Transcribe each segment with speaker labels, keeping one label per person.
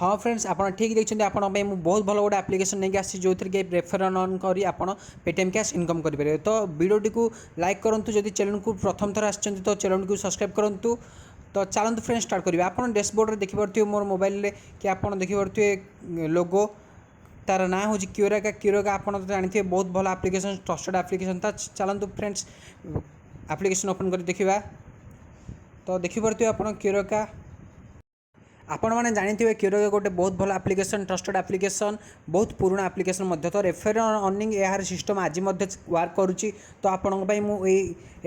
Speaker 1: हाँ फ्रेंड्स आप ठीक देखते आप बहुत भल गोटे आप्लिकेसन नहीं आसी जो थी कि रेफरल ऑन कर पेटीएम कैश इनकम करेंगे। तो वीडियोटी को लाइक करूँ, जब चैनल को प्रथम थर आसछन्ति तो चैनल को सब्सक्राइब करूँ। तो चलते फ्रेंड्स स्टार्ट करेंगे। आप डैशबोर्ड देखिपे मोर मोबाइल कि आप देखिपे लोगो तार ना हूँ क्यूरेका। क्यूरेका आप जानते बहुत भल आप्लिकेसन, ट्रस्टेड आप्लिकेसन। तो चलते फ्रेंड्स आप्लिकेसन ओपन कर देखा। तो देखिपे आप क्यूरेका आपण मैंने जानते क्यूरेका गोटे बहुत भल आप्लिकेसन, ट्रस्टेड आप्लिकेसन, बहुत पुराना आप्लिकेसन। तो रेफरल अर्निंग यार सिस्टम आज वर्क करुच्ची। तो आपंपाई मुझे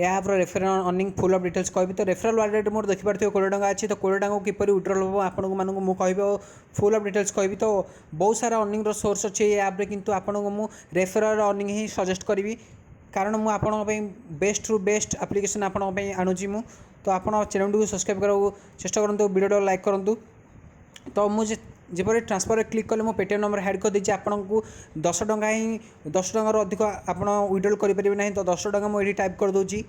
Speaker 1: app referral earning full of details कहि। तो रेफरल वालेट मोर देखिपे 20 टଙ୍କା अच्छी। तो 20 टଙ୍କା किपर विड्रल हम आपण मानक कह फुल अफ डिटेल्स कहि। तो बहुत सारा अर्निंग सोर्स अच्छे ये ऐप्रे, कितु आपको मुझे रेफरल अर्निंग ही सजेस्ट करी, कारण मुझे आपंपाई बेस्ट रु बेस्ट आप्लिकेसन आपंपाई आणुची। तो आप चैनल को सब्सक्राइब करा चेष्टा करूँ, वीडियो लाइक करूँ। तो मुझे जब ट्रांसफर क्लिक कले मो पेटीएम नंबर हाइड कर देती। आपन को 10 टଙ୍କା ही 10 टଙ୍କାର अधिक आप विड्रॉल करेंगे ना। तो 10 टଙ୍କା मुझे टाइप कर दूची।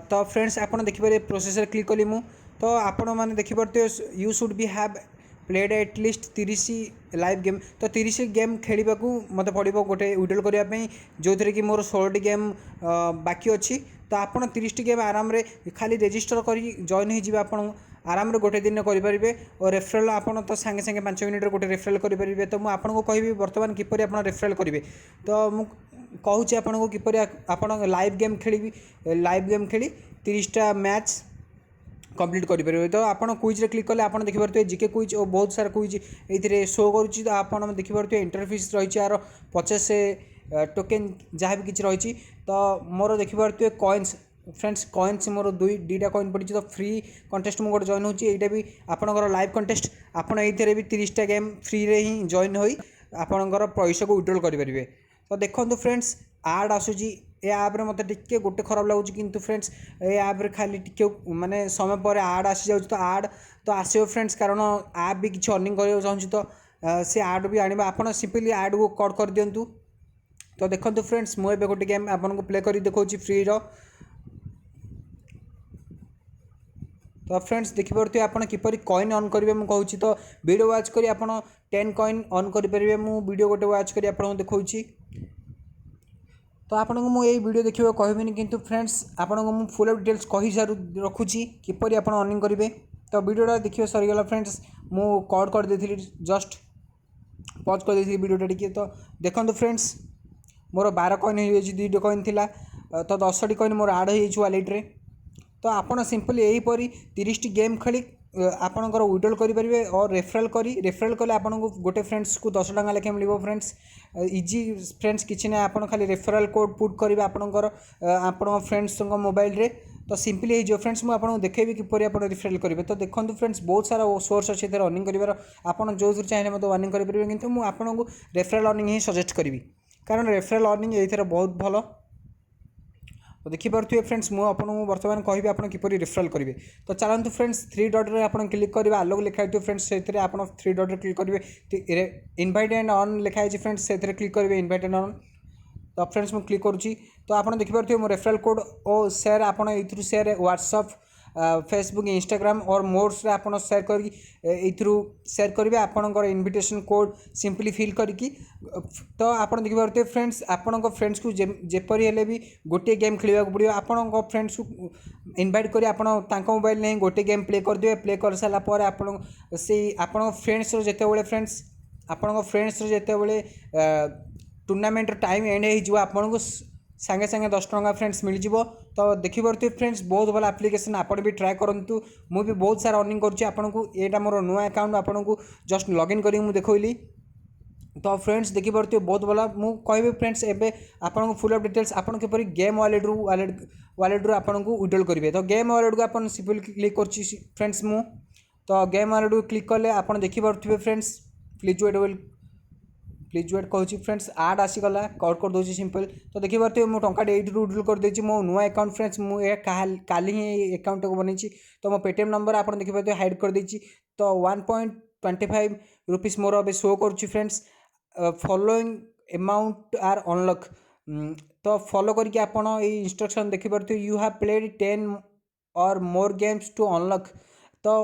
Speaker 1: तो फ्रेंड्स आप देखिए प्रोसेस क्लिक कली मु। तो आपण मैंने देखिपे you should be have played at least 30 live game. तो 30 गेम खेलने को मत पड़ो गोटे विड्रॉल करने, जो थी कि मोर 16 गेम बाकी अच्छी। तो आप 30 गेम आराम रे खाली रेजिस्टर कर जॉइन हो आराम रे गोटे दिन करेंगे। और रेफरल आप तो सांगे सांगे 5 मिनट गोटे रेफरल करेंगे। तो मुझे आपको कहि बर्तमान किपर आप रेफरल करेंगे। तो मुझे कहूँ आपको किपर आप लाइव गेम खेली, लाइव गेम खेली 30टा मैच कंप्लीट करेंगे। तो आप क्विज क्लिक कले आप देखिपे जीके क्विज और बहुत सारा क्विज ये शो करुच्ची। तो आप देखिपे इंटरफेस रही यार 50 टोकेन जहाँ भी किसी रही। तो मोर देखिपे कॉइन्स फ्रेंड्स, कॉइन्स मोर दुईटा कॉइन पड़ी। तो फ्री कंटेस्ट मुझे गोटे जॉइन होटा भी आपंकर लाइव कंटेस्ट। आपड़ ये भी 30टा गेम फ्री रे ही जॉइन हो आपंकर पैसा को विड्रॉल करेंगे। तो देखो फ्रेंड्स आड आसूची ए आप्रे मत टे गोटे खराब लगुच, किंतु फ्रेंड्स ए आप्रे खाली टे माने समय पर आड आसी जाऊँ। तो आड तो आसो फ्रेंड्स, कारण आप भी किसी अर्निंग करने चाहूँ। तो से आड भी आने आप सिंपली आड को कट कर दिंतु। तो देखो फ्रेंड्स मुझे गोटे गेम आपको प्ले कर देखा फ्री रो। तो फ्रेंड्स देखिपे आप किपर कॉइन ऑन करेंगे मुझे कहूँ। तो वीडियो वाच कर आप 10 कॉइन ऑन करेंगे। मुझे वीडियो गोटे वाच कर आपको देखा। तो आपको मुझे वीडियो देखिए कहबी, किंतु फ्रेंड्स आपको मुझे फुल अफ डिटेल्स कही सारू रखुची किपर आप अर्निंग करेंगे। तो वीडियोटा देखिए सरीगला फ्रेंड्स, मु कट कर देती जस्ट पज कर देती वीडियोटा टी। तो देखो फ्रेंड्स मोर 12 कॉइन हो 2 कॉइन थिला। तो 10टी कॉइन मोर आड हो वालेट्रे। तो आप सिंपली यहीपरी 30टी गेम खेली आपंकर विड्रॉल करेंगे। और रेफरल कले आपको गोटे फ्रेंड्स को 10 टଙ୍କା लेखे मिल। फ्रेंड्स इजी फ्रेंड्स किसी ना आप खाली रेफरल कोड पुट करेंगे आपंकर आप फ्रेंड्स मोबाइल रे। तो सिंपली हो फ्रेंड्स मुझे देखेबी किपर आप रेफरल करेंगे। तो देखो फ्रेंड्स बहुत सारा सोर्स अच्छे अर्निंग कर आप जो चाहिए मतलब अर्निंग करेंगे, किंतु मुझे आपको रेफरल अर्निंग ही सजेस्ट करी, कारण रेफरल अर्निंग ये बहुत भल। तो देखिपे फ्रेंड्स मुझे आपको बर्तमान कहि आप किपर रेफरल करेंगे। तो चलते फ्रेंड्स 3 डॉट रे आप क्लिक करेंगे। आलोक लिखाई थी फ्रेंड्स से आप 3 डॉट रे क्लिक करेंगे। इनवाइट एंड ऑन लिखाई फ्रेंड्स से क्लिक करेंगे इनवाइट एंड ऑन। तो फ्रेंड्स मुझे क्लिक करुँची। तो आप देखिपे मो रेफरल कोड और सेयार आप सेयार व्हाट्सअप फेसबुक इंस्टाग्राम और मोड्स आप सेयार कर सेयार करेंगे आपंकर इनविटेशन कोड सिंपली फिल करके। तो आप देखिए फ्रेंड्स आपण फ्रेंड्स को जेपरी हेले भी गोटे गेम खेलवाक पड़ो। आपण फ्रेंड्स को इनवाइट कर मोबाइल नहीं गोटे गेम प्ले कर दिए। प्ले कर सारापर आप फ्रेंड्स जिते फ्रेंड्स आपण फ्रेंड्स जिते टूर्नामेंट टाइम एंड हो आपको सांगे सांगे 10 टଙ୍କା फ्रेंड्स मिल जाव। तो देखिपे फ्रेंड्स बहुत भल आप्लिकेसन आप भी ट्राए करूँ। मुझे बहुत सारा अर्निंग करूँ। यहाँ मोर नुआ अकाउंट आपको जस्ट लॉगिन करी देखली। तो फ्रेंड्स देखिपे बहुत भल मुझे कहि फ्रेंड्स एवं आपको फुल अफ डिटेल्स आप किपर गेम वालेट रू आपको विड्रॉल करेंगे। तो गेम वालेट को आप सिंपल क्लिक कर फ्रेंड्स मु। तो गेम वालेट को क्लिक कले आप देखिपे फ्रेंड्स प्लीज वेट कहूँ फ्रेंड्स आड आसीगला कट कर दूसरी सिंपल। तो देखिए मो टंका ये विड्रॉल कर देती मो नुआ अकाउंट फ्रेंड्स मुझे काली ही अकाउंट को बनई। तो मो पेटीएम नंबर आप देखिए हाइड कर देती। तो 1.25 रुपीस मोर अभी शो करुच्ची friends. Following amount are unlock. तो फॉलो करके आपड़ ये इंस्ट्रक्शन देखिपे यू हैव प्लेड 10 और मोर गेम्स टू अनलॉक। तो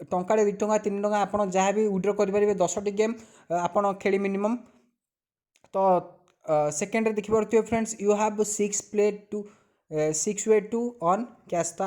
Speaker 1: टंकाटे 2 टंका 3 टंका आप जहाँ भी विड्रो करेंगे 10टी गेम आप खेली मिनिमम। तो सेकेंड देखिए friends you have 6 way to earn cash. तो